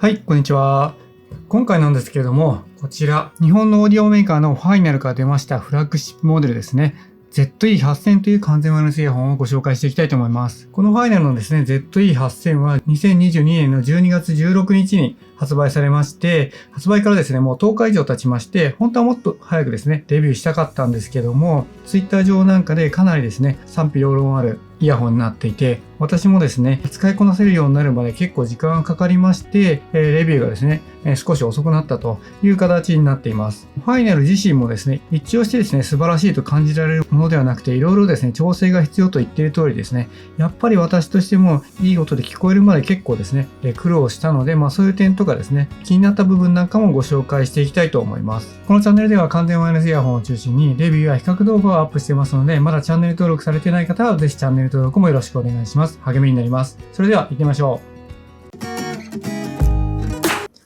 はい、こんにちは。今回なんですけれども、こちら、日本のオーディオメーカーのファイナルから出ましたフラッグシップモデルですね。ZE8000 という完全ワイヤレスイヤホンをご紹介していきたいと思います。このファイナルのですね、ZE8000 は2022年の12月16日に発売されまして、発売からですね、もう10日以上経ちまして、本当はもっと早くですね、デビューしたかったんですけども、Twitter 上なんかでかなりですね、賛否両論あるイヤホンになっていて、私もですね、使いこなせるようになるまで結構時間がかかりまして、レビューがですね、少し遅くなったという形になっています。ファイナル自身もですね、一応してですね、素晴らしいと感じられるものではなくて、いろいろですね、調整が必要と言っている通りですね、やっぱり私としてもいい音で聞こえるまで結構ですね、苦労したので、そういう点とかですね、気になった部分なんかもご紹介していきたいと思います。このチャンネルでは完全ワイヤレスイヤホンを中心にレビューや比較動画をアップしていますので、まだチャンネル登録されていない方はぜひチャンネル登録もよろしくお願いします。励みになります。それでは行ってみましょう。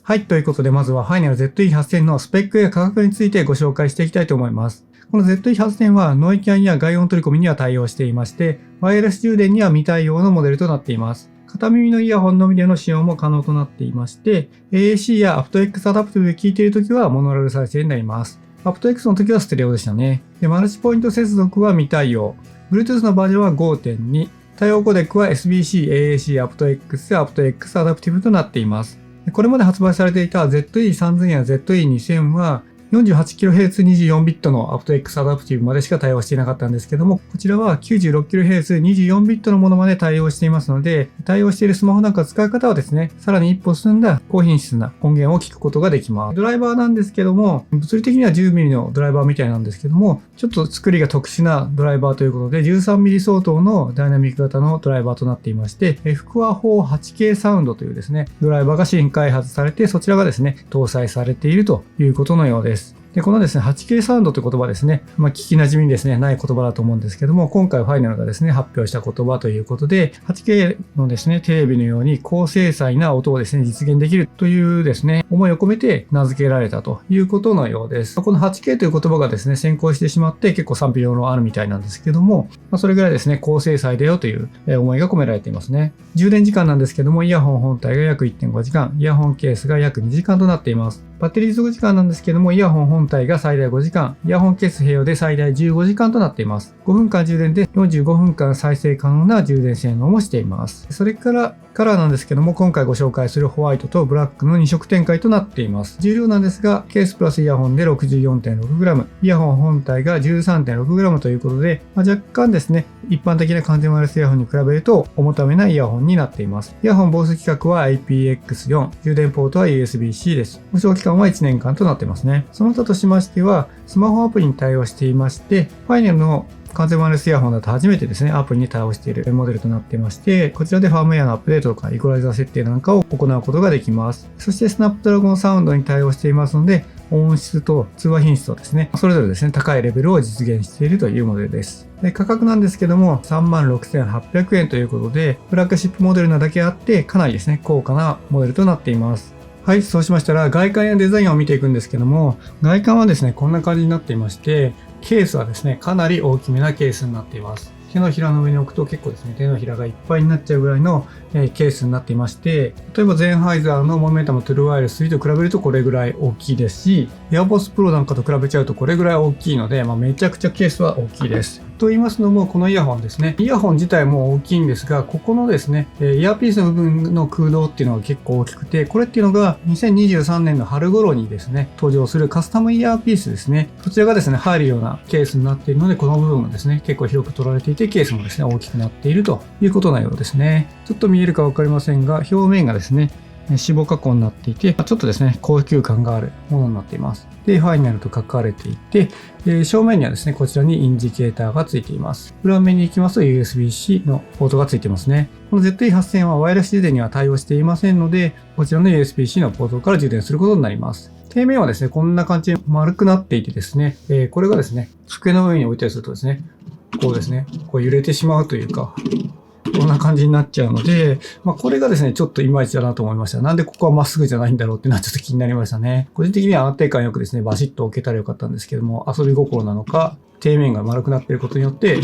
はい、ということでまずはファイナル ZE8000 のスペックや価格についてご紹介していきたいと思います。この ZE8000 はノイキャンや外音取り込みには対応していまして、ワイヤレス充電には未対応のモデルとなっています。片耳のイヤホンのみでの使用も可能となっていまして、AAC や aptX アダプティブで聞いているときはモノラル再生になります。aptX の時はステレオでしたね。で、マルチポイント接続は未対応。Bluetooth のバージョンは 5.2。対応コデックは SBC、AAC、aptX や aptX アダプティブとなっています。これまで発売されていた ZE3000 や ZE2000 は 48kHz24 ビットの aptX アダプティブまでしか対応していなかったんですけども、こちらは 96kHz24 ビットのものまで対応していますので、対応しているスマホなんか使う方はですね、さらに一歩進んだ高品質な音源を聞くことができます。ドライバーなんですけども、物理的には 10mm のドライバーみたいなんですけども、ちょっと作りが特殊なドライバーということで、13mm 相当のダイナミック型のドライバーとなっていまして、フクア4 8K サウンドというですね、ドライバーが新開発されて、そちらがですね、搭載されているということのようです。で、このですね、8K サウンドという言葉ですね、聞き馴染みにですね、ない言葉だと思うんですけども、今回ファイナルがですね、発表した言葉ということで、8K のですね、テレビのように高精細な音をですね、実現できるというですね、思いを込めて名付けられたということのようです。この 8K という言葉がですね、先行してしまって結構賛否両論あるみたいなんですけども、それぐらいですね、高精細だよという思いが込められていますね。充電時間なんですけども、イヤホン本体が約 1.5 時間、イヤホンケースが約2時間となっています。バッテリー持続時間なんですけども、イヤホン本体が最大5時間、イヤホンケース併用で最大15時間となっています。5分間充電で45分間再生可能な充電性能もしています。それからカラーなんですけども、今回ご紹介するホワイトとブラックの2色展開となっています。重量なんですが、ケースプラスイヤホンで 64.6g、イヤホン本体が 13.6g ということで、若干ですね、一般的な完全ワイヤレスイヤホンに比べると重ためなイヤホンになっています。イヤホン防水規格は IPX4、充電ポートは USB-C です。保証期間は1年間となっていますね。その他としましては、スマホアプリに対応していまして、ファイナルの完全ワイヤレスイヤホンだと初めてですね、アプリに対応しているモデルとなっていまして、こちらでファームウェアのアップデートとかイコライザー設定なんかを行うことができます。そしてスナップドラゴンサウンドに対応していますので、音質と通話品質とですね、それぞれですね、高いレベルを実現しているというモデルです。で、価格なんですけども、36,800円ということで、フラッグシップモデルなだけあって、かなりですね、高価なモデルとなっています。はい、そうしましたら外観やデザインを見ていくんですけども、外観はですね、こんな感じになっていまして、ケースはですね、かなり大きめなケースになっています。手のひらの上に置くと結構ですね、手のひらがいっぱいになっちゃうぐらいのケースになっていまして、例えばゼンハイザーのモメンタムトゥルーワイヤレス3と比べるとこれぐらい大きいですし、AirPods Pro なんかと比べちゃうとこれぐらい大きいので、めちゃくちゃケースは大きいです。と言いますのも、このイヤホンですね。イヤホン自体も大きいんですが、ここのですね、イヤーピースの部分の空洞っていうのが結構大きくて、これっていうのが2023年の春頃にですね、登場するカスタムイヤーピースですね。そちらがですね、入るようなケースになっているので、この部分もですね、結構広く取られていて、ケースもですね、大きくなっているということのようですね。ちょっと見えるかわかりませんが、表面がですね、脂肪加工になっていて、ちょっとですね、高級感があるものになっています。で、ファイナルと書かれていて、正面にはですね、こちらにインジケーターがついています。裏面に行きますと USB-C のポートがついていますね。この ZE8000 はワイヤレス充電には対応していませんので、こちらの USB-C のポートから充電することになります。底面はですね、こんな感じで丸くなっていてですね、これがですね、机の上に置いたりするとですね、こうですね、こう揺れてしまうというか、こんな感じになっちゃうので、これがですね、ちょっといまいちだなと思いました。なんでここはまっすぐじゃないんだろうっていうのはちょっと気になりましたね。個人的には安定感よくですね、バシッと置けたらよかったんですけども、遊び心なのか、底面が丸くなっていることによって、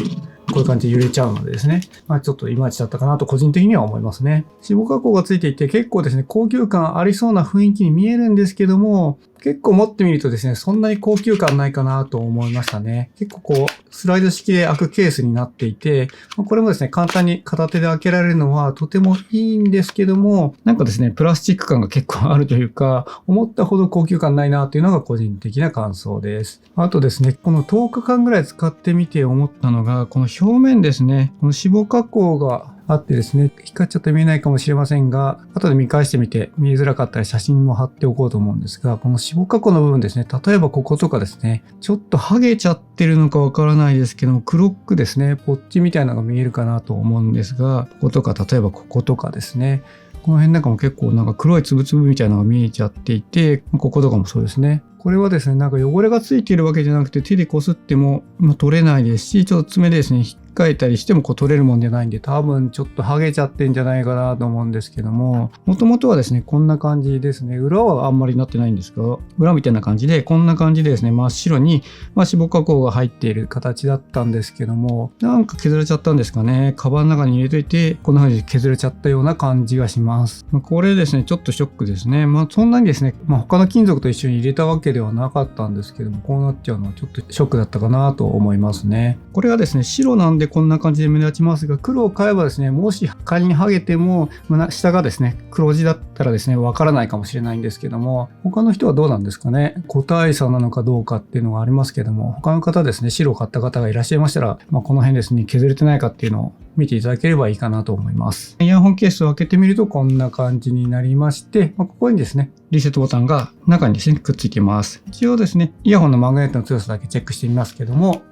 こういう感じで揺れちゃうのでですね。ちょっといまいちだったかなと個人的には思いますね。脂肪加工がついていて結構ですね、高級感ありそうな雰囲気に見えるんですけども、結構持ってみるとですね、そんなに高級感ないかなと思いましたね。結構スライド式で開くケースになっていて、これもですね、簡単に片手で開けられるのはとてもいいんですけども、なんかですね、プラスチック感が結構あるというか、思ったほど高級感ないなというのが個人的な感想です。あとですね、この10日間ぐらい使ってみて思ったのが、この表面ですね、この脂肪加工があってですね、光っちゃって見えないかもしれませんが、後で見返してみて見えづらかったり写真も貼っておこうと思うんですが、この脂肪加工の部分ですね、例えばこことかですね、ちょっと剥げちゃってるのかわからないですけども、黒くですね、ポッチみたいなのが見えるかなと思うんですが、こことか、例えばこことかですね、この辺なんかも結構なんか黒いつぶつぶみたいなのが見えちゃっていて、こことかもそうですね。これはですね、なんか汚れがついているわけじゃなくて手でこすっても取れないですし、ちょっと爪でですね、引っかいたりしても取れるもんじゃないんで、多分ちょっと剥げちゃってんじゃないかなと思うんですけども、もともとはですね、こんな感じですね。裏はあんまりなってないんですが、裏みたいな感じで、こんな感じでですね、真っ白に、脂肪加工が入っている形だったんですけども、なんか削れちゃったんですかね。カバンの中に入れといて、こんな風に削れちゃったような感じがします。これですね、ちょっとショックですね。そんなにですね、他の金属と一緒に入れたわけではなかったんですけども、こうなっちゃうのはちょっとショックだったかなと思いますね。これはですね、白なんでこんな感じで目立ちますが、黒を買えばですね、もし仮に剥げても、下がですね、黒地だったらですね、わからないかもしれないんですけども、他の人はどうなんですかね。個体差なのかどうかっていうのがありますけども、他の方ですね、白を買った方がいらっしゃいましたら、この辺ですね、削れてないかっていうのを見ていただければいいかなと思います。イヤホンケースを開けてみるとこんな感じになりまして、ここにですね、リセットボタンが中にですね、くっついています。一応ですね、イヤホンのマグネットの強さだけチェックしてみますけども、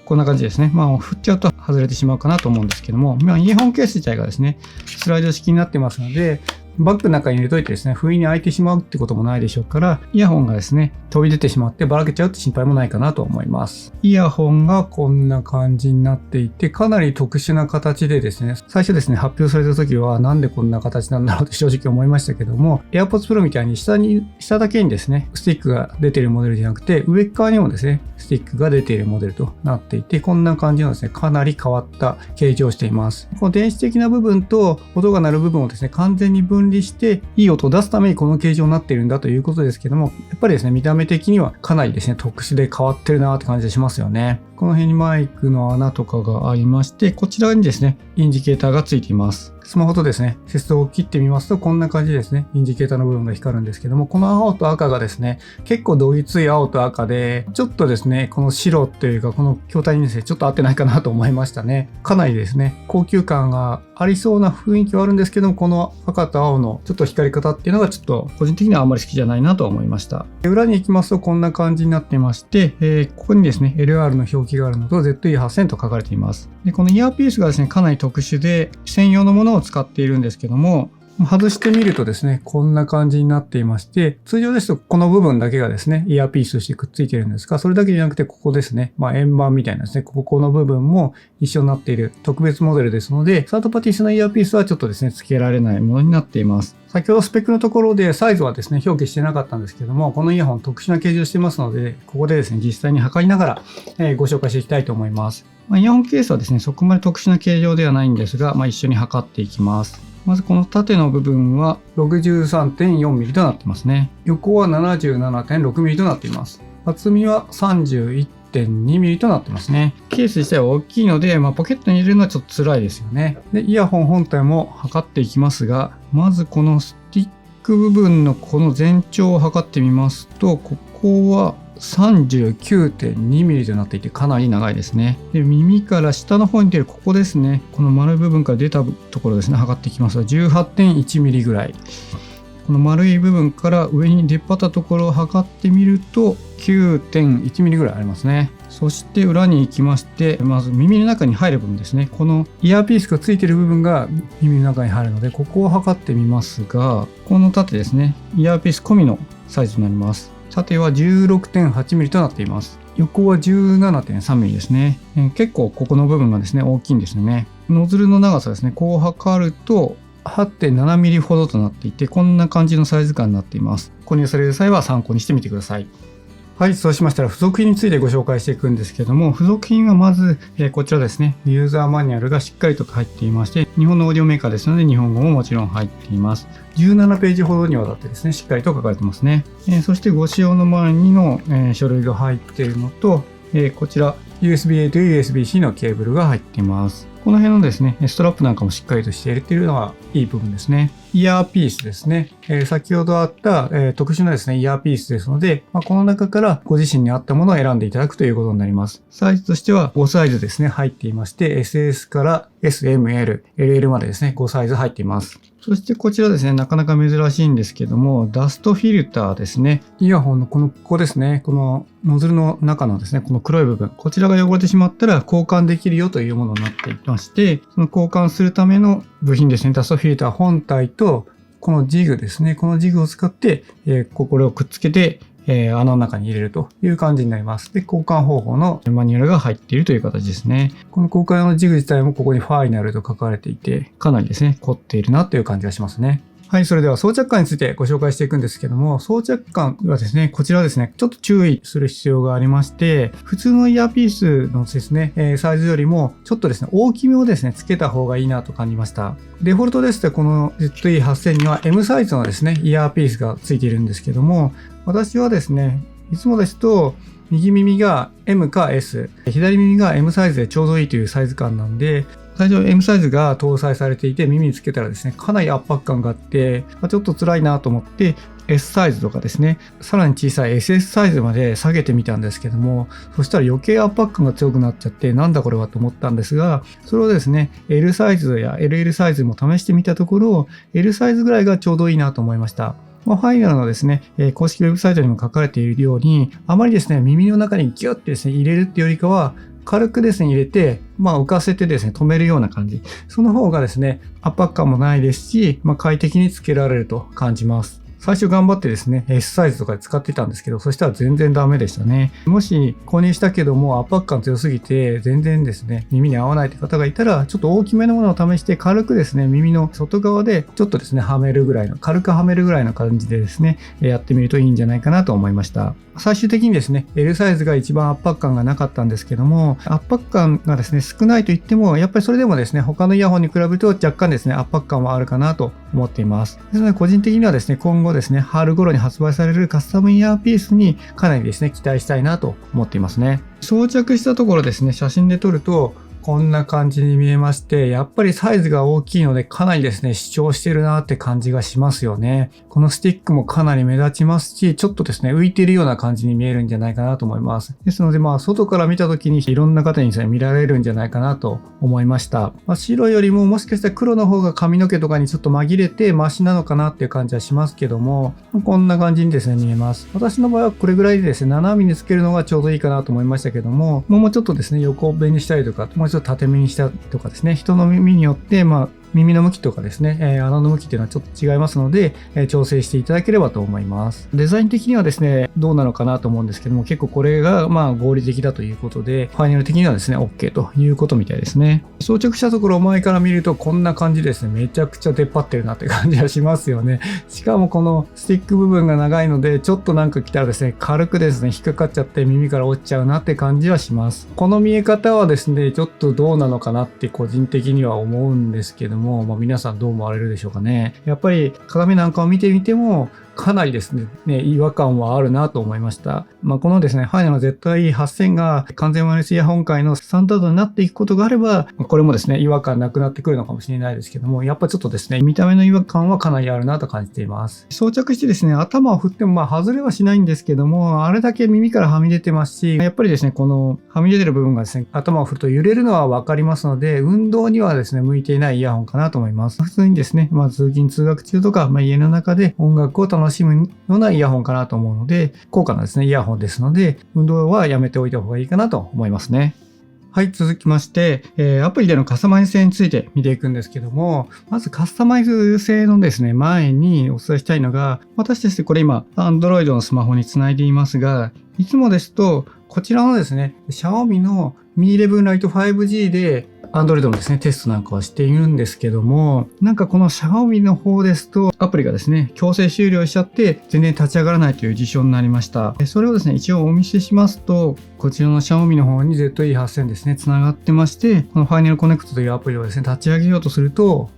こんな感じですね。振っちゃうと外れてしまうかなと思うんですけども、イヤホンケース自体がですね、スライド式になってますので、バッグの中に入れといてですね、不意に開いてしまうってこともないでしょうから、イヤホンがですね、飛び出てしまってばらけちゃうって心配もないかなと思います。イヤホンがこんな感じになっていて、かなり特殊な形でですね、最初ですね、発表された時はなんでこんな形なんだろうって正直思いましたけども、AirPods Pro みたいに下だけにですね、スティックが出ているモデルじゃなくて、上側にもですね、スティックが出ているモデルとなっていて、こんな感じのですね、かなり変わった形状をしています。この電子的な部分と音が鳴る部分をですね、完全に分離して、いい音を出すためにこの形状になっているんだということですけども、やっぱりですね、見た目的にはかなりですね、特殊で変わってるなって感じがしますよね。この辺にマイクの穴とかがありまして、こちらにですね、インジケーターがついています。スマホとですね、接続を切ってみますと、こんな感じでですね、インジケーターの部分が光るんですけども、この青と赤がですね、結構どぎつい青と赤で、ちょっとですね、この白というか、この筐体にですね、ちょっと合ってないかなと思いましたね。かなりですね、高級感がありそうな雰囲気はあるんですけども、この赤と青のちょっと光り方っていうのがちょっと個人的にはあんまり好きじゃないなと思いました。裏に行きますとこんな感じになっていまして、ここにですね、LR の表記があるのと ZE8000 と書かれています。で、このイヤーピースがですね、かなり特殊で、専用のものを使っているんですけども、外してみるとですね、こんな感じになっていまして、通常ですとこの部分だけがですね、イヤーピースとしてくっついているんですが、それだけじゃなくてここですね、円盤みたいなですね、ここの部分も一緒になっている特別モデルですので、サードパティスのイヤーピースはちょっとですね、付けられないものになっています。先ほどスペックのところでサイズはですね、表記してなかったんですけども、このイヤホン特殊な形状してますので、ここでですね、実際に測りながら、ご紹介していきたいと思います。イヤホンケースはですね、そこまで特殊な形状ではないんですが、一緒に測っていきます。まずこの縦の部分は 63.4mm となってますね。横は 77.6mm となっています。厚みは 31.2mm となってますね。ケース自体は大きいので、ポケットに入れるのはちょっと辛いですよね。で、イヤホン本体も測っていきますが、まずこのスティック部分のこの全長を測ってみますと、ここは39.2mm となっていてかなり長いですね。で、耳から下の方に出るここですね。この丸い部分から出たところですね。測っていきますが 18.1mm ぐらい。この丸い部分から上に出っ張ったところを測ってみると 9.1mm ぐらいありますね。そして裏に行きまして、まず耳の中に入る部分ですね。このイヤーピースがついている部分が耳の中に入るので、ここを測ってみますが、この縦ですね。イヤーピース込みのサイズになります。縦は 16.8mm となっています。横は 17.3mm ですね。結構ここの部分がですね、大きいんですよね。ノズルの長さですね。こう測ると 8.7mm ほどとなっていて、こんな感じのサイズ感になっています。購入される際は参考にしてみてください。はい、そうしましたら付属品についてご紹介していくんですけども、付属品はまず、こちらですね、ユーザーマニュアルがしっかりと入っていまして、日本のオーディオメーカーですので日本語ももちろん入っています。17ページほどにわたってですね、しっかりと書かれてますね。そしてご使用の前にの、書類が入っているのと、こちら USB-A と USB-C のケーブルが入っています。この辺のですね、ストラップなんかもしっかりとしているっていうのがいい部分ですね。イヤーピースですね。先ほどあった、特殊なですね、イヤーピースですので、この中からご自身に合ったものを選んでいただくということになります。サイズとしては5サイズですね、入っていまして、SS から S、M、L、LL までですね、5サイズ入っています。そしてこちらですね、なかなか珍しいんですけども、ダストフィルターですね。イヤホンのここですね、このノズルの中のですね、この黒い部分、こちらが汚れてしまったら交換できるよというものになっていまして、その交換するための部品ですね、ダストフィルター本体と、このジグですね、このジグを使って、これをくっつけて、穴の中に入れるという感じになります。で、交換方法のマニュアルが入っているという形ですね。この交換用のジグ自体もここにファイナルと書かれていて、かなりですね、凝っているなという感じがしますね。はい、それでは装着感についてご紹介していくんですけども、装着感はですね、こちらですね、ちょっと注意する必要がありまして、普通のイヤーピースのですね、サイズよりもちょっとですね、大きめをですね、つけた方がいいなと感じました。デフォルトですと、この ZE-8000 には M サイズのですね、イヤーピースがついているんですけども、私はですね、いつもですと、右耳が M か S、左耳が M サイズでちょうどいいというサイズ感なんで、最初 M サイズが搭載されていて耳につけたらですね、かなり圧迫感があって、ちょっと辛いなと思って S サイズとかですね、さらに小さい SS サイズまで下げてみたんですけども、そしたら余計圧迫感が強くなっちゃって、なんだこれはと思ったんですが、それをですね、L サイズや LL サイズも試してみたところ、L サイズぐらいがちょうどいいなと思いました。ファイナルのですね、公式ウェブサイトにも書かれているように、あまりですね、耳の中にギュッてですね、入れるっていうよりかは、軽くですね、入れて、浮かせてですね、止めるような感じ。その方がですね、圧迫感もないですし、快適につけられると感じます。最初頑張ってですね、S サイズとかで使ってたんですけど、そしたら全然ダメでしたね。もし購入したけども圧迫感強すぎて全然ですね、耳に合わないという方がいたら、ちょっと大きめのものを試して軽くですね、耳の外側でちょっとですね、軽くはめるぐらいの感じでですね、やってみるといいんじゃないかなと思いました。最終的にですね、L サイズが一番圧迫感がなかったんですけども、圧迫感がですね、少ないと言っても、やっぱりそれでもですね、他のイヤホンに比べると若干ですね、圧迫感はあるかなと思っています。ですので、個人的にはですね、今後ですね、春頃に発売されるカスタムイヤーピースにかなりですね、期待したいなと思っていますね。装着したところですね、写真で撮ると、こんな感じに見えまして、やっぱりサイズが大きいのでかなりですね、主張してるなって感じがしますよね。このスティックもかなり目立ちますし、ちょっとですね、浮いてるような感じに見えるんじゃないかなと思います。ですので、外から見た時にいろんな方にですね、見られるんじゃないかなと思いました。白よりももしかしたら黒の方が髪の毛とかにちょっと紛れてマシなのかなっていう感じはしますけども、こんな感じにですね、見えます。私の場合はこれぐらいでですね、斜めにつけるのがちょうどいいかなと思いましたけども、もうちょっとですね、横目にしたりとか、もうちょっと縦目にしたりとかですね、人の耳によって耳の向きとかですね、穴の向きっていうのはちょっと違いますので、調整していただければと思います。デザイン的にはですね、どうなのかなと思うんですけども、結構これが合理的だということで、ファイナル的にはですね、OK ということみたいですね。装着したところを前から見るとこんな感じですね、めちゃくちゃ出っ張ってるなって感じがしますよね。しかもこのスティック部分が長いので、ちょっとなんか来たらですね、軽くですね、引っかかっちゃって耳から落ちちゃうなって感じはします。この見え方はですね、ちょっとどうなのかなって個人的には思うんですけども、皆さんどう思われるでしょうかね。やっぱり鏡なんかを見てみてもかなりですね、違和感はあるなと思いました。このですね、ファイナルの ZE-8000 が完全ワイヤレスイヤホン界のスタンダードになっていくことがあれば、これもですね、違和感なくなってくるのかもしれないですけども、やっぱちょっとですね、見た目の違和感はかなりあるなと感じています。装着してですね、頭を振っても外れはしないんですけども、あれだけ耳からはみ出てますし、やっぱりですね、このはみ出てる部分がですね、頭を振ると揺れるのはわかりますので、運動にはですね、向いていないイヤホンかなと思います。普通にですね、通勤通学中とか、家の中で音楽を楽しむようなイヤホンかなと思うので、高価なですね、イヤホンですので、運動はやめておいた方がいいかなと思いますね。はい、続きまして、アプリでのカスタマイズ性について見ていくんですけども、まずカスタマイズ性のですね、前にお伝えしたいのが、私ですね、これ今、Android のスマホにつないでいますが、いつもですと、こちらのですね、Xiaomi のMi 11 Lite 5G で Android のですね、テストなんかはしているんですけども、なんかこの Xiaomi の方ですと、アプリがですね、強制終了しちゃって、全然立ち上がらないという事象になりました。それをですね、一応お見せしますと、こちらの Xiaomi の方に ZE-8000 ですね、繋がってまして、この Final Connect というアプリをですね、立ち上げようとすると、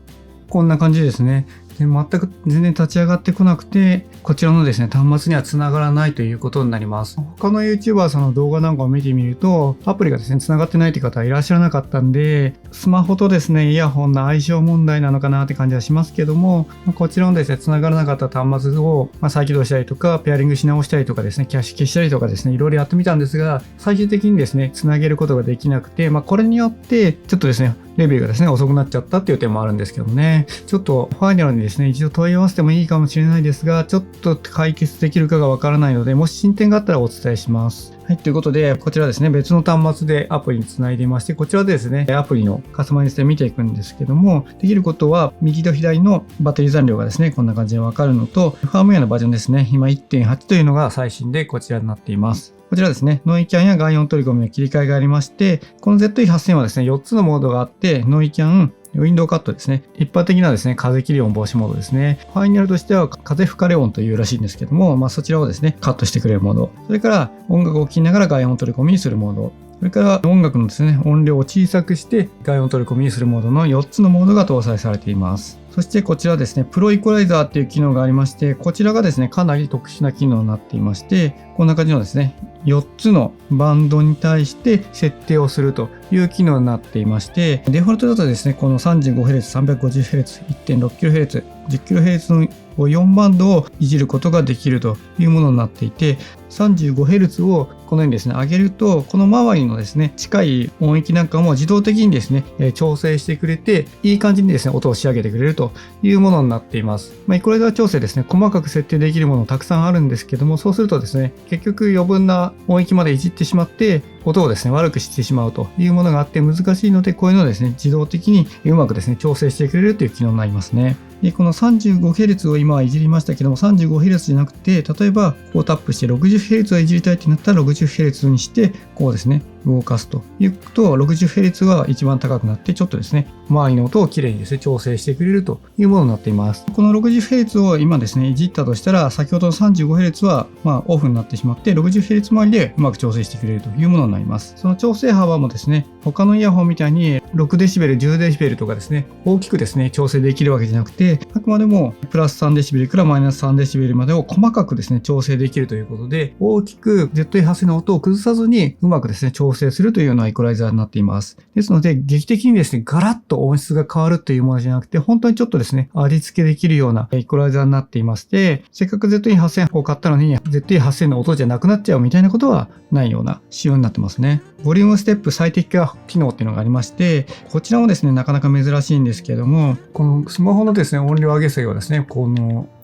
こんな感じですね。で全く全然立ち上がってこなくて、こちらのですね、端末には繋がらないということになります。他の YouTuber さんの動画なんかを見てみると、アプリがですね、繋がってないという方はいらっしゃらなかったんで、スマホとですね、イヤホンの相性問題なのかなって感じはしますけども、こちらのですね、繋がらなかった端末を再起動したりとか、ペアリングし直したりとかですね、キャッシュ消したりとかですね、いろいろやってみたんですが、最終的にですね、繋げることができなくて、これによって、ちょっとですね、レビューがですね、遅くなっちゃったっていう点もあるんですけどね。ちょっとファイナルにですね、一度問い合わせてもいいかもしれないですが、ちょっと解決できるかがわからないので、もし進展があったらお伝えします。はい、ということで、こちらですね、別の端末でアプリにつないでいまして、こちらでですね、アプリのカスタマイズで見ていくんですけども、できることは、右と左のバッテリー残量がですね、こんな感じでわかるのと、ファームウェアのバージョンですね、今 1.8 というのが最新でこちらになっています。こちらですね、ノイキャンや外音取り込みの切り替えがありまして、この ZE-8000 はですね、4つのモードがあって、ノイキャン、ウィンドウカットですね。一般的なですね、風切り音防止モードですね。ファイナルとしては風吹かれ音というらしいんですけども、そちらをですね、カットしてくれるモード。それから音楽を聴きながら外音取り込みにするモード。それから音楽のですね、音量を小さくして外音取り込みにするモードの4つのモードが搭載されています。そしてこちらですね、プロイコライザーっていう機能がありまして、こちらがですね、かなり特殊な機能になっていまして、こんな感じのですね、4つのバンドに対して設定をするという機能になっていまして、デフォルトだとですね、この 35Hz、350Hz、1.6kHz、10kHz の4バンドをいじることができるというものになっていて、35Hz をこのようにですね、上げると、この周りのですね、近い音域なんかも自動的にですね、調整してくれて、いい感じにですね、音を仕上げてくれるというものになっています。イコライザー調整ですね、細かく設定できるものたくさんあるんですけども、そうするとですね、結局余分な音域までいじってしまって、音をですね、悪くしてしまうというものがあって難しいので、こういうのをですね、自動的にうまくですね、調整してくれるという機能になりますね。で、この 35Hz を今はいじりましたけども、35Hz じゃなくて、例えば、こうタップして 60Hz をいじりたいってなったら 60Hz にして、こうですね、動かすというと、60Hz が一番高くなって、ちょっとですね、周りの音をきれいにですね、調整してくれるというものになっています。この 60Hz を今ですね、いじったとしたら、先ほどの 35Hz は、オフになってしまって、60Hz 周りでうまく調整してくれるというものになります。その調整幅もですね、他のイヤホンみたいに6dB、10dB とかですね、大きくですね、調整できるわけじゃなくて、あくまでもプラス 3dB からマイナス 3dB までを細かくですね、調整できるということで、大きく ZE-8000 の音を崩さずにうまくですね、調整するというようなイコライザーになっています。ですので、劇的にですね、ガラッと音質が変わるというものじゃなくて、本当にちょっとですね、味付けできるようなイコライザーになっていまして、せっかく ZE-8000 を買ったのに、ZE-8000 の音じゃなくなっちゃうみたいなことはないような仕様になってますね。ボリュームステップ最適化機能っていうのがありまして、こちらもですね、なかなか珍しいんですけども、このスマホのですね、音量上げ下げをですね、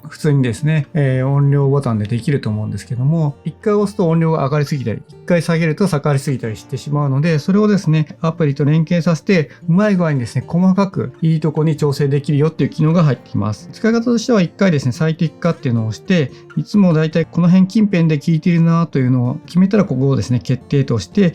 普通にですね、音量ボタンでできると思うんですけども、一回押すと音量が上がりすぎたり、一回下げると下がりすぎたりしてしまうので、それをですね、アプリと連携させて、うまい具合にですね、細かくいいとこに調整できるよっていう機能が入ってきます。使い方としては一回ですね、最適化っていうのを押して、いつもだいたいこの辺近辺で聞いているなというのを決めたら、ここをですね、決定として、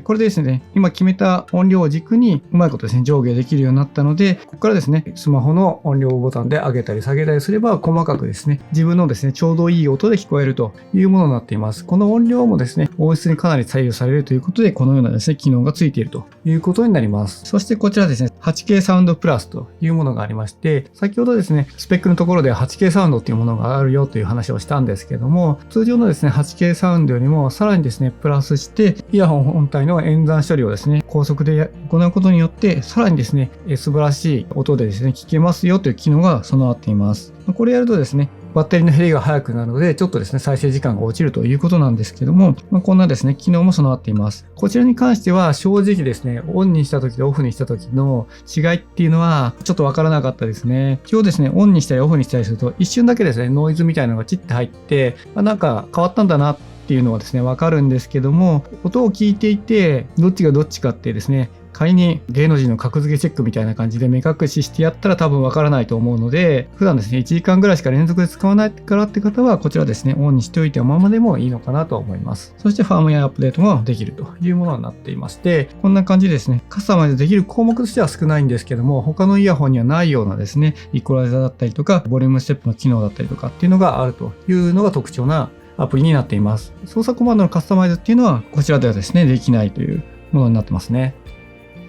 これでですね、今決めた音量を軸にうまいことですね、上下できるようになったので、ここからですね、スマホの音量ボタンで上げたり下げたりすれば、細かくですね、自分のですね、ちょうどいい音で聞こえるというものになっています。この音量もですね、音質にかなり左右されるということで、このようなですね、機能がついているということになります。そしてこちらですね、8K サウンドプラスというものがありまして、先ほどですね、スペックのところで 8K サウンドっていうものがあるよという話をしたんですけども、通常のですね、8K サウンドよりもさらにですね、プラスして、イヤホン本体の演算処理をですね、高速で行うことによって、さらにですね、素晴らしい音でですね、聞けますよという機能が備わっています。これやるとですね、バッテリーの減りが早くなるので、ちょっとですね、再生時間が落ちるということなんですけども、こんなですね、機能も備わっています。こちらに関しては、正直ですね、オンにした時とオフにした時の違いっていうのは、ちょっとわからなかったですね。今日ですね、オンにしたりオフにしたりすると、一瞬だけですね、ノイズみたいなのがチッて入って、なんか変わったんだなっていうのはですね、わかるんですけども、音を聞いていて、どっちがどっちかってですね、仮に芸能人の格付けチェックみたいな感じで目隠ししてやったら多分わからないと思うので、普段ですね、1時間ぐらいしか連続で使わないからって方は、こちらですね、オンにしておいてままでもいいのかなと思います。そしてファームウェアアップデートもできるというものになっていまして、こんな感じでですね、カスタマイズできる項目としては少ないんですけども、他のイヤホンにはないようなですね、イコライザーだったりとか、ボリュームステップの機能だったりとかっていうのがあるというのが特徴なアプリになっています。操作コマンドのカスタマイズっていうのは、こちらではですね、できないというものになってますね。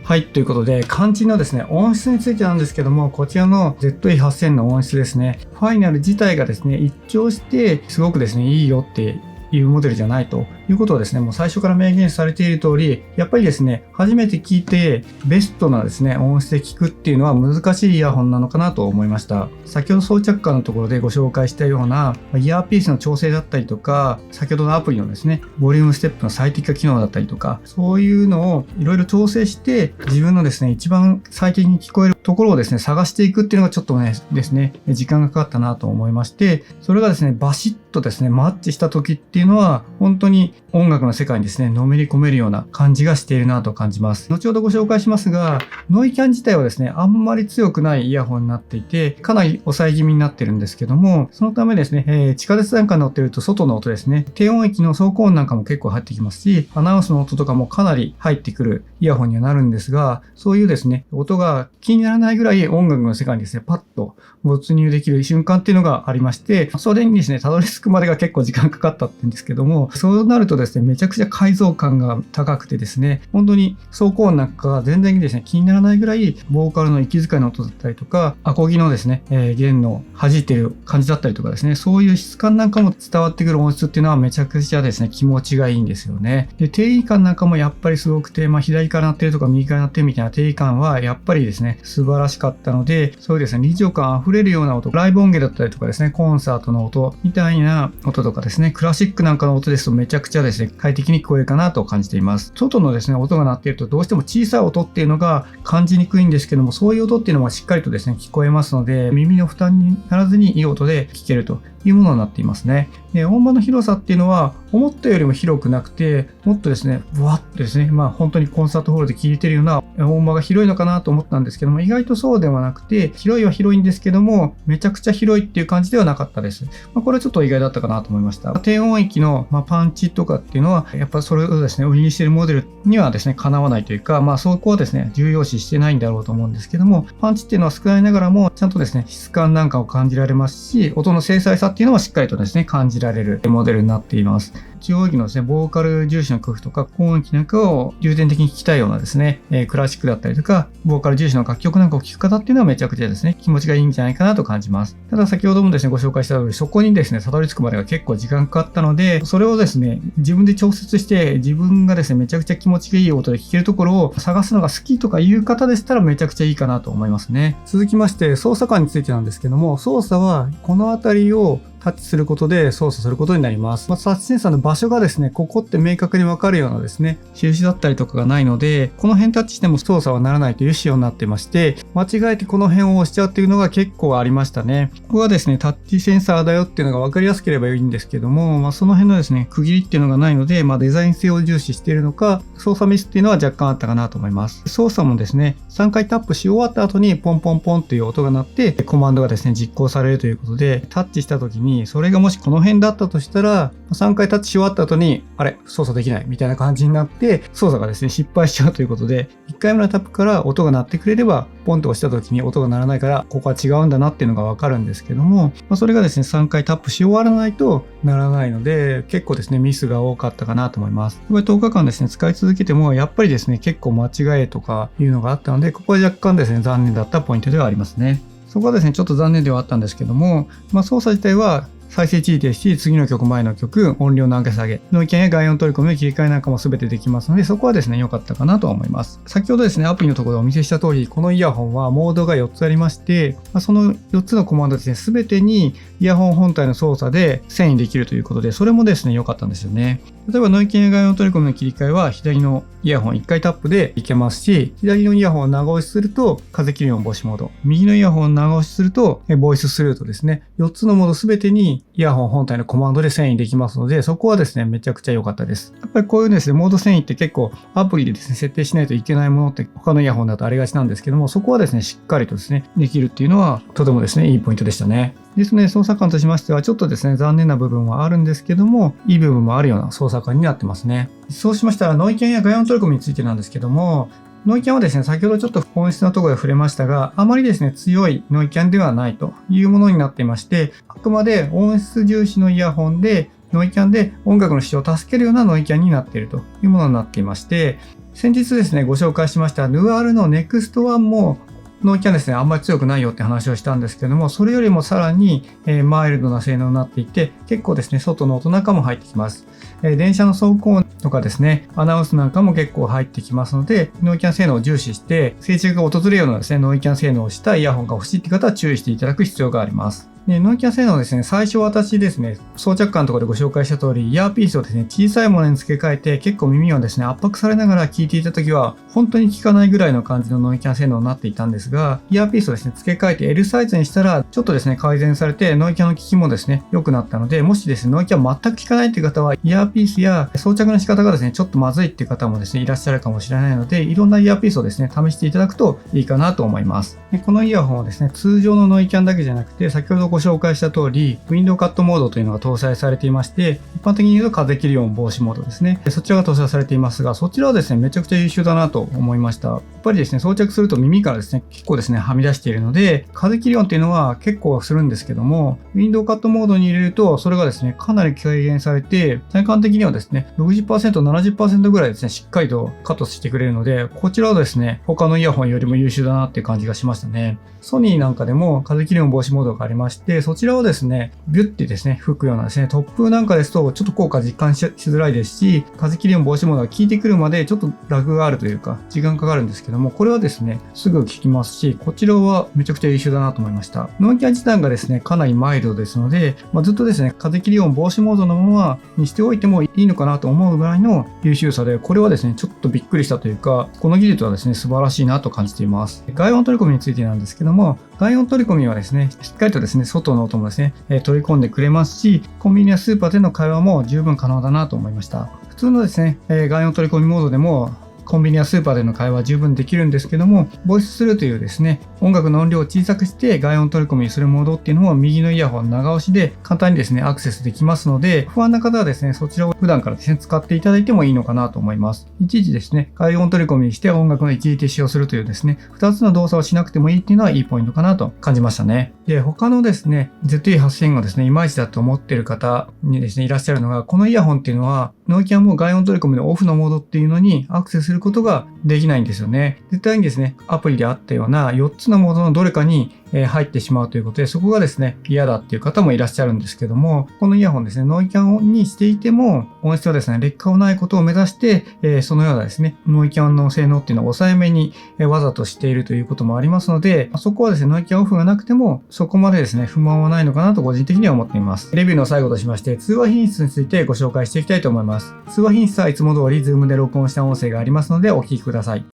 はい。ということで、肝心のですね、音質についてなんですけども、こちらの ZE-8000 の音質ですね、ファイナル自体がですね、一聴してすごくですね、いいよっていうモデルじゃないということをですね、もう最初から明言されている通り、やっぱりですね、初めて聞いてベストなですね、音質で聞くっていうのは難しいイヤホンなのかなと思いました。先ほど装着感のところでご紹介したようなイヤーピースの調整だったりとか、先ほどのアプリのですね、ボリュームステップの最適化機能だったりとか、そういうのをいろいろ調整して自分のですね、一番最適に聞こえるところをですね、探していくっていうのがちょっとね、ですね、時間がかかったなと思いまして、それがですね、バシッとですね、マッチした時っていうのは、本当に音楽の世界にですね、のめり込めるような感じがしているなと感じます。後ほどご紹介しますが、ノイキャン自体はですね、あんまり強くないイヤホンになっていて、かなり抑え気味になってるんですけども、そのためですね、地下鉄なんかに乗ってると外の音ですね、低音域の走行音なんかも結構入ってきますし、アナウンスの音とかもかなり入ってくるイヤホンにはなるんですが、そういうですね、音が気にならないぐらい音楽の世界にですね、パッと没入できる瞬間っていうのがありまして、それにですね、たどり着くまでが結構時間かかったって言うんですけども、そうなるとですね、めちゃくちゃ解像感が高くてですね、本当に走行音なんかが全然ですね、気にならないぐらい、ボーカルの息遣いの音だったりとか、アコギのですね、弦の弾いてる感じだったりとかですね、そういう質感なんかも伝わってくる音質っていうのはめちゃくちゃですね、気持ちがいいんですよね。で、定位感なんかもやっぱりすごくて、左から鳴ってるとか右から鳴ってるみたいな定位感はやっぱりですね、素晴らしかったので、そういうですね、臨場感溢れるような音、ライブ音源だったりとかですね、コンサートの音みたいな音とかですね、クラシックなんかの音ですとめちゃくちゃですね、快適に聞こえるかなと感じています。外のですね、音が鳴っているとどうしても小さい音っていうのが感じにくいんですけども、そういう音っていうのはしっかりとですね、聞こえますので、耳の負担にならずにいい音で聞けるというものになっていますね。で、音場の広さっていうのは思ったよりも広くなくて、もっとですね、ブワッとですね、本当にコンサートホールで聴いてるような音場が広いのかなと思ったんですけども、意外とそうではなくて、広いは広いんですけども、めちゃくちゃ広いっていう感じではなかったです。これはちょっと意外だったかなと思いました。低音域のパンチとかっていうのは、やっぱそれをですね、売りにしているモデルにはですね、かなわないというか、そこはですね、重要視してないんだろうと思うんですけども、パンチっていうのは少ないながらも、ちゃんとですね、質感なんかを感じられますし、音の精細さっていうのはしっかりとですね、感じられるモデルになっています。中音域のですね、ボーカル重視の曲とか、高音域なんかを重点的に聴きたいようなですね、クラシックだったりとか、ボーカル重視の楽曲なんかを聴く方っていうのはめちゃくちゃですね、気持ちがいいんじゃないかなと感じます。ただ先ほどもですね、ご紹介した通り、そこにですね、たどり着くまでが結構時間かかったので、それをですね、自分で調節して、自分がですね、めちゃくちゃ気持ちがいい音で聴けるところを探すのが好きとかいう方でしたらめちゃくちゃいいかなと思いますね。続きまして、操作感についてなんですけども、操作はこの辺りをタッチすることで操作することになります。タッチセンサーの場所がですね、ここって明確にわかるようなですね、印だったりとかがないので、この辺タッチしても操作はならないという仕様になってまして、間違えてこの辺を押しちゃうっていうのが結構ありましたね。ここがですね、タッチセンサーだよっていうのがわかりやすければいいんですけども、その辺のですね、区切りっていうのがないので、デザイン性を重視しているのか、操作ミスっていうのは若干あったかなと思います。操作もですね、3回タップし終わった後にポンポンポンっていう音が鳴って、コマンドがですね、実行されるということで、タッチした時に、それがもしこの辺だったとしたら、3回タッチし終わった後に、あれ、操作できないみたいな感じになって、操作がですね、失敗しちゃうということで、1回目のタップから音が鳴ってくれれば、ポンと押した時に音が鳴らないから、ここは違うんだなっていうのがわかるんですけども、それがですね、3回タップし終わらないと鳴らないので、結構ですね、ミスが多かったかなと思います。これ10日間ですね、使い続けても、やっぱりですね、結構間違えとかいうのがあったので、ここは若干ですね、残念だったポイントではありますね。そこはですね、ちょっと残念ではあったんですけども、操作自体は、再生地位停止、次の曲、前の曲、音量の上げ下げ、ノイキャンや外音取り込みの切り替えなんかも全てできますので、そこはですね、良かったかなとは思います。先ほどですね、アプリのところでお見せした通り、このイヤホンはモードが4つありまして、その4つのコマンドですね、全てにイヤホン本体の操作で遷移できるということで、それもですね、良かったんですよね。例えばノイキャンや外音取り込みの切り替えは左のイヤホン1回タップでいけますし、左のイヤホンを長押しすると風切り音防止モード、右のイヤホンを長押しするとボイススルートですね。4つのモードすべてにイヤホン本体のコマンドで遷移できますので、そこはですね、めちゃくちゃ良かったです。やっぱりこういうですね、モード遷移って結構アプリでですね、設定しないといけないものって他のイヤホンだとありがちなんですけども、そこはですね、しっかりとですね、できるっていうのはとてもですね、いいポイントでしたね。ですね、操作感としましてはちょっとですね、残念な部分はあるんですけども、いい部分もあるような操作感になってますね。そうしましたら、ノイキャンや外音取り込みについてなんですけども、ノイキャンはですね、先ほどちょっと本質のところで触れましたが、あまりですね、強いノイキャンではないというものになっていまして、あくまで音質重視のイヤホンで、ノイキャンで音楽の視聴を助けるようなノイキャンになっているというものになっていまして、先日ですね、ご紹介しましたヌアールの NEXT1 もノイキャンですね、あんまり強くないよって話をしたんですけども、それよりもさらに、マイルドな性能になっていて、結構ですね、外の音なんかも入ってきます。電車の走行音とかですね、アナウンスなんかも結構入ってきますので、ノイキャン性能を重視して、静寂が訪れるようなですね、ノイキャン性能をしたイヤホンが欲しいって方は注意していただく必要があります。で、ノイキャン性能ですね、最初私ですね、装着感のところでご紹介した通り、イヤーピースをですね、小さいものに付け替えて、結構耳をですね、圧迫されながら聞いていたときは、本当に聞かないぐらいの感じのノイキャン性能になっていたんですが、イヤーピースをですね、付け替えて L サイズにしたら、ちょっとですね、改善されて、ノイキャンの効きもですね、良くなったので、もしですね、ノイキャン全く聞かないという方は、イヤーピースや装着の仕方がですね、ちょっとまずいっていう方もですね、いらっしゃるかもしれないので、いろんなイヤーピースをですね、試していただくといいかなと思います。で、このイヤホンはですね、通常のノイキャンだけじゃなくて、先ほどご紹介した通り、ウィンドウカットモードというのが搭載されていまして、一般的に言うと風切り音防止モードですね。そちらが搭載されていますが、そちらはですね、めちゃくちゃ優秀だなと思いました。やっぱりですね、装着すると耳からですね、結構ですね、はみ出しているので、風切り音っていうのは結構するんですけども、ウィンドウカットモードに入れると、それがですね、かなり軽減されて、体感的にはですね、60%、70% ぐらいですね、しっかりとカットしてくれるので、こちらはですね、他のイヤホンよりも優秀だなっていう感じがしましたね。ソニーなんかでも風切り音防止モードがありまして、そちらはですね、ビュッてですね、吹くようなですね、突風なんかですとちょっと効果実感しづらいですし、風切り音防止モードが効いてくるまでちょっとラグがあるというか、時間かかるんですけども、これはですね、すぐ効きますし、こちらはめちゃくちゃ優秀だなと思いました。ノイキャン自体がですね、かなりマイルドですので、ずっとですね、風切り音防止モードのままにしておいてもいいのかなと思うぐらいの優秀さで、これはですね、ちょっとびっくりしたというか、この技術はですね、素晴らしいなと感じています。外音取り込みについてなんですけども、外音取り込みはですね、しっかりとですね、外の音もですね、取り込んでくれますし、コンビニやスーパーでの会話も十分可能だなと思いました。普通のですね、外音取り込みモードでも、コンビニやスーパーでの会話は十分できるんですけども、ボイススルーというですね、音楽の音量を小さくして外音取り込みするモードっていうのも右のイヤホン長押しで簡単にですね、アクセスできますので、不安な方はですね、そちらを普段からですね、使っていただいてもいいのかなと思います。いちいちですね、外音取り込みにして音楽の一時停止をするというですね、2つの動作をしなくてもいいっていうのはいいポイントかなと感じましたね。で、他のですね、ZE-8000 をですね、いまいちだと思っている方にですね、いらっしゃるのが、このイヤホンっていうのは、ノイキャンも外音取り込みのオフのモードっていうのにアクセスすることができないんですよね。絶対にですね、アプリであったような4つのモードのどれかに入ってしまうということで、そこがですね、嫌だっていう方もいらっしゃるんですけども、このイヤホンですね、ノイキャンにしていても、音質はですね、劣化をないことを目指して、そのようなですね、ノイキャンの性能っていうのを抑えめにわざとしているということもありますので、そこはですね、ノイキャンオフがなくても、そこまでですね、不満はないのかなと個人的には思っています。レビューの最後としまして、通話品質についてご紹介していきたいと思います。通話品質はいつも通り、Zoom で録音した音声がありますので、お聞きください。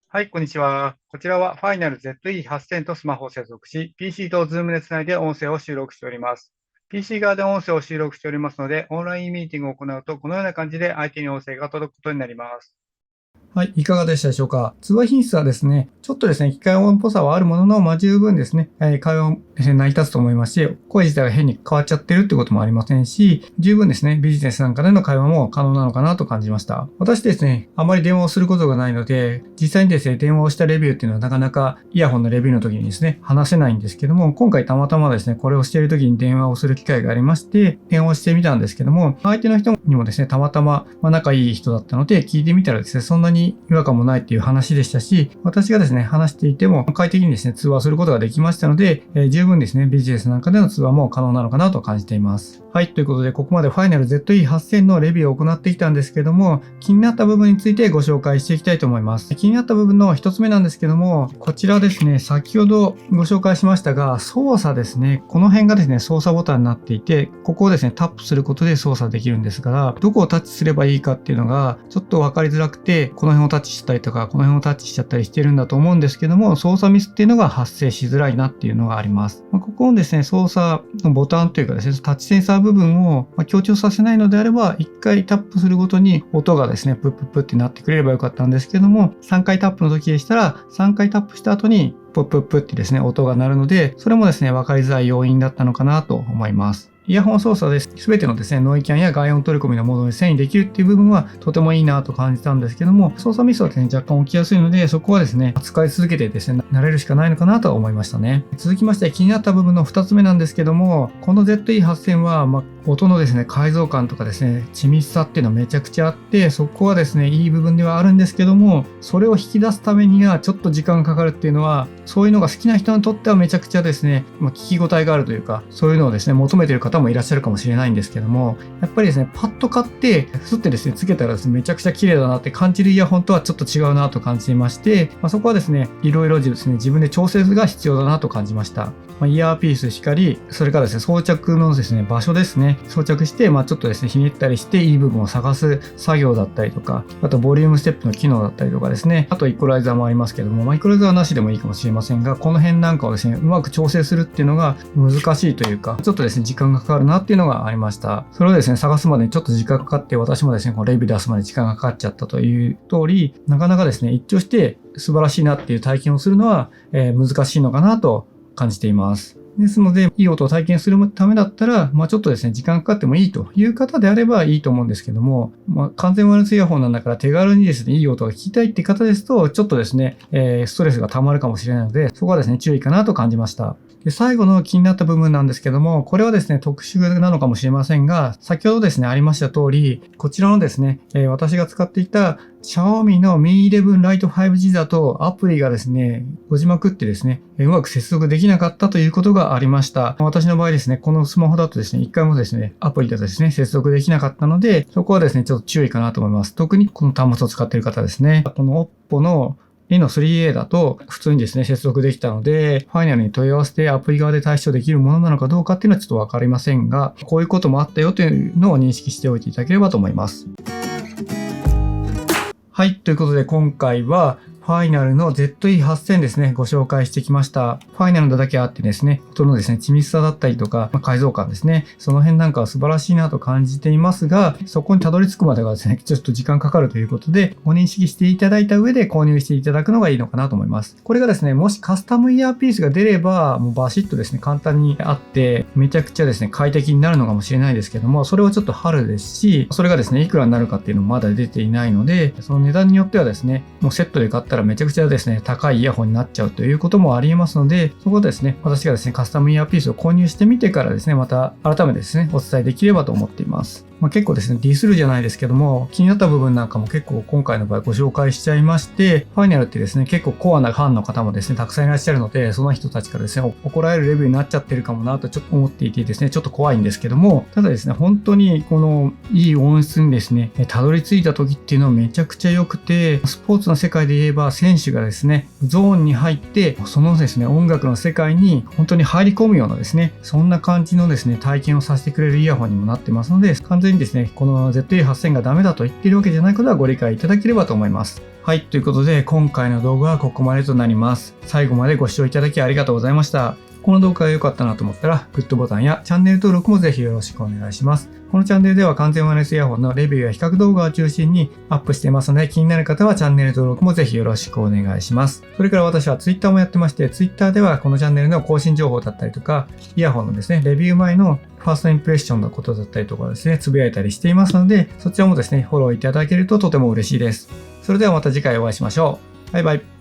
はい、こんにちは。こちらはファイナル ZE-8000 とスマホを接続し、PC と Zoom でつないで音声を収録しております。PC 側で音声を収録しておりますので、オンラインミーティングを行うと、このような感じで相手に音声が届くことになります。はい、いかがでしたでしょうか。通話品質はですね、ちょっとですね、機械音っぽさはあるものの、十分ですね、会話を成り立つと思いますし、声自体が変に変わっちゃってるってこともありませんし、十分ですね、ビジネスなんかでの会話も可能なのかなと感じました。私ですね、あまり電話をすることがないので、実際にですね、電話をしたレビューっていうのはなかなかイヤホンのレビューの時にですね、話せないんですけども、今回たまたまですね、これをしている時に電話をする機会がありまして、電話をしてみたんですけども、相手の人にもですね、たまたま仲いい人だったので、聞いてみたらですね、そんなに違和感もないっていう話でしたし、私がですね、話していても快適にですね、通話することができましたので、十分ですね、ビジネスなんかでの通話も可能なのかなと感じています。はい、ということで、ここまでファイナル ZE-8000 のレビューを行ってきたんですけども、気になった部分についてご紹介していきたいと思います。気になった部分の一つ目なんですけども、こちらですね、先ほどご紹介しましたが、操作ですね、この辺がですね、操作ボタンになっていて、ここをですね、タップすることで操作できるんですが、どこをタッチすればいいかっていうのが、ちょっとわかりづらくて、この辺をタッチしたりとか、この辺をタッチしちゃったりしてるんだと思うんですけども、操作ミスっていうのが発生しづらいなっていうのがあります。ここのですね、操作のボタンというかですね、タッチセンサー部分を強調させないのであれば、1回タップするごとに音がですね、プップップってなってくれればよかったんですけども、3回タップの時でしたら、3回タップした後に、プップップってですね、音が鳴るので、それもですね、わかりづらい要因だったのかなと思います。イヤホン操作です。すべてのですね、ノイキャンや外音取り込みのモードに遷移できるっていう部分はとてもいいなと感じたんですけども、操作ミスはですね、若干起きやすいので、そこはですね、使い続けてですね、慣れるしかないのかなとは思いましたね。続きまして気になった部分の2つ目なんですけども、この ZE-8000 は、音のですね、解像感とかですね、緻密さっていうのはめちゃくちゃあって、そこはですね、いい部分ではあるんですけども、それを引き出すためにはちょっと時間がかかるっていうのは、そういうのが好きな人にとってはめちゃくちゃですね、聞き応えがあるというか、そういうのをですね、求めている方もいらっしゃるかもしれないんですけども、やっぱりですね、パッと買って、スッてですね、つけたらですね、めちゃくちゃ綺麗だなって感じるイヤホンとはちょっと違うなと感じていまして、そこはですね、いろいろですね、自分で調整が必要だなと感じました。イヤーピースしかり、それからですね、装着のですね、場所ですね、装着して、ちょっとですね、ひねったりしていい部分を探す作業だったりとか、あとボリュームステップの機能だったりとかですね、あとイコライザーもありますけども、イコライザーはなしでもいいかもしれませんが、この辺なんかをですね、うまく調整するっていうのが難しいというか、ちょっとですね、時間がかかるなっていうのがありました。それをですね、探すまでにちょっと時間がかかって、私もですね、このレビュー出すまで時間がかかっちゃったという通り、なかなかですね、一聴して素晴らしいなっていう体験をするのは、難しいのかなと感じています。ですので、いい音を体験するためだったら、ちょっとですね、時間かかってもいいという方であればいいと思うんですけども、完全ワイヤレスイヤホンなんだから手軽にですね、いい音が聞きたいって方ですと、ちょっとですね、ストレスが溜まるかもしれないので、そこはですね、注意かなと感じました。で、最後の気になった部分なんですけども、これはですね、特殊なのかもしれませんが、先ほどですね、ありました通り、こちらのですね、私が使っていたXiaomi の Mi 11 Lite 5G だとアプリがですね、閉じまくってですね、うまく接続できなかったということがありました。私の場合ですね、このスマホだとですね、一回もですね、アプリでですね、接続できなかったので、そこはですね、ちょっと注意かなと思います。特にこの端末を使っている方ですね。この Oppo のReno 3A だと普通にですね、接続できたので、ファイナルに問い合わせてアプリ側で対処できるものなのかどうかっていうのはちょっとわかりませんが、こういうこともあったよというのを認識しておいていただければと思います。はい。ということで今回はファイナルの ZE-8000 ですね、ご紹介してきました。ファイナルなだけあってですね、音のですね、緻密さだったりとか、解像感ですね、その辺なんかは素晴らしいなと感じていますが、そこにたどり着くまでがですね、ちょっと時間かかるということで、ご認識していただいた上で購入していただくのがいいのかなと思います。これがですね、もしカスタムイヤーピースが出れば、もうバシッとですね、簡単にあって、めちゃくちゃですね、快適になるのかもしれないですけども、それはちょっと春ですし、それがですね、いくらになるかっていうのもまだ出ていないので、その値段によってはですね、もうセットで買ったらめちゃくちゃですね、高いイヤホンになっちゃうということもありえますので、そこでですね、私がですね、カスタムイヤーピースを購入してみてからですね、また改めてですね、お伝えできればと思っています。結構ですね、ディスるじゃないですけども、気になった部分なんかも結構今回の場合ご紹介しちゃいまして、ファイナルってですね、結構コアなファンの方もですね、たくさんいらっしゃるので、その人たちからですね、怒られるレビューになっちゃってるかもなとちょっと思っていてですね、ちょっと怖いんですけども、ただですね、本当にこのいい音質にですね、たどり着いた時っていうのはめちゃくちゃ良くて、スポーツの世界で言えば選手がですね、ゾーンに入って、そのですね、音楽の世界に本当に入り込むようなですね、そんな感じのですね、体験をさせてくれるイヤホンにもなってますので、完全にですね、この ZE-8000 がダメだと言っているわけじゃないことはご理解いただければと思います。はい、ということで今回の動画はここまでとなります。最後までご視聴いただきありがとうございました。この動画が良かったなと思ったら、グッドボタンやチャンネル登録もぜひよろしくお願いします。このチャンネルでは完全ワイヤレスイヤホンのレビューや比較動画を中心にアップしていますので、気になる方はチャンネル登録もぜひよろしくお願いします。それから私は Twitter もやってまして、Twitter ではこのチャンネルの更新情報だったりとか、イヤホンのですね、レビュー前のファーストインプレッションのことだったりとかですね、つぶやいたりしていますので、そちらもですね、フォローいただけるととても嬉しいです。それではまた次回お会いしましょう。バイバイ。